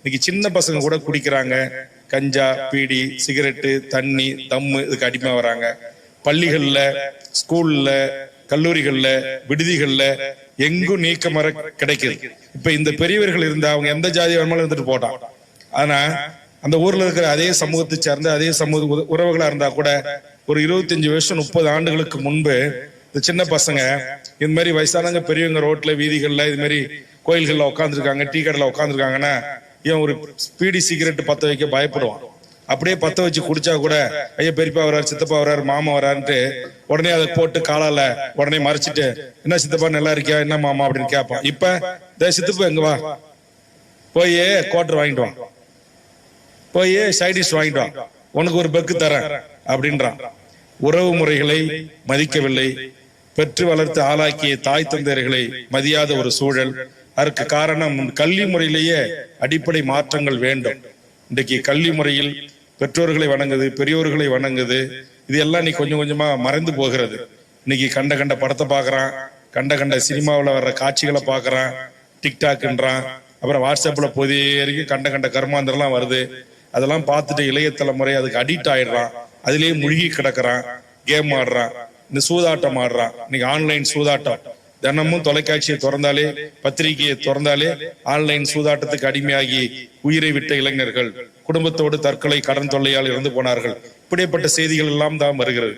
இன்னைக்கு சின்ன பசங்க கூட குடிக்கிறாங்க. கஞ்சா, பீடி, சிகரெட்டு, தண்ணி, தம்மு இதுக்கு அடிமை வராங்க. பள்ளிகள்ல, ஸ்கூல்ல, கல்லூரிகள்ல, விடுதிகள்ல எங்கும் நீக்கமர கிடைக்குது. இப்ப இந்த பெரியவர்கள் இருந்தா அவங்க எந்த ஜாதி வேணுமாலும் இருந்துட்டு போட்டான். ஆனா அந்த ஊர்ல இருக்கிற அதே சமூகத்தை சேர்ந்த அதே சமூக உறவுகளா இருந்தா கூட ஒரு 25 வருஷம் 30 ஆண்டுகளுக்கு முன்பு இந்த சின்ன பசங்க இந்த மாதிரி வயசானவங்க பெரியவங்க ரோட்ல வீதிகள்ல இது மாதிரி கோயில்கள்ல உட்காந்துருக்காங்க, டீ கடையில உட்காந்துருக்காங்கன்னா இவன் ஒரு பீடி சிகரெட் பத்த வைக்க பயப்படுவான். அப்படியே பத்த வச்சு குடிச்சா கூட ஐயா பெரியப்பா வர்றாரு, சித்தப்பா வர்றாரு, மாமா வர்றாருன்ட்டு உடனே அதை போட்டு காலால உடனே மறைச்சிட்டு என்ன சித்தப்பா நல்லா இருக்கியா, என்ன மாமா அப்படின்னு கேட்பான். இப்ப சித்தப்பா எங்க வா, போய் குவார்டர் வாங்கிட்டு வா, போய் சைடிஷ் வாங்கிட்டு வா, உனக்கு ஒரு பெக்கு தரேன் அப்படின்றான். உறவு முறைகளை மதிக்கவில்லை. பெற்று வளர்த்து ஆளாக்கிய தாய் தந்தையர்களை மதியாத ஒரு சூழல். அதற்கு காரணம் கல்வி முறையிலேயே அடிப்படை மாற்றங்கள் வேண்டும். இன்றைக்கு கல்வி முறையில் பெற்றோர்களை வணங்குது, பெரியோர்களை வணங்குது, இது எல்லாம் நீ கொஞ்சம் கொஞ்சமா மறைந்து போகிறது. இன்னைக்கு கண்ட கண்ட படத்தை பாக்குறான், கண்ட கண்ட சினிமாவில் வர்ற காட்சிகளை பாக்குறான், டிக்டாக்ன்றான், அப்புறம் வாட்ஸ்அப்ல பொதிய கண்ட கண்ட கர்மாந்தரெல்லாம் வருது. அதெல்லாம் பார்த்துட்டு இளைய தலைமுறை அதுக்கு அடிக்ட் ஆயிடுறான். அதுலயே முழுகி கிடக்குறான், கேம் ஆடுறான், இந்த சூதாட்டம் ஆடுறான். இன்னைக்கு ஆன்லைன் சூதாட்டம் தினமும் தொலைக்காட்சியை திறந்தாலே, பத்திரிகையை திறந்தாலே ஆன்லைன் சூதாட்டத்துக்கு அடிமையாகி உயிரை விட்ட இளைஞர்கள் குடும்பத்தோடு தற்கொலை, கடன் தொல்லையால் இறந்து போனார்கள். இப்படிப்பட்ட செய்திகள் எல்லாம் தான் வருகிறது.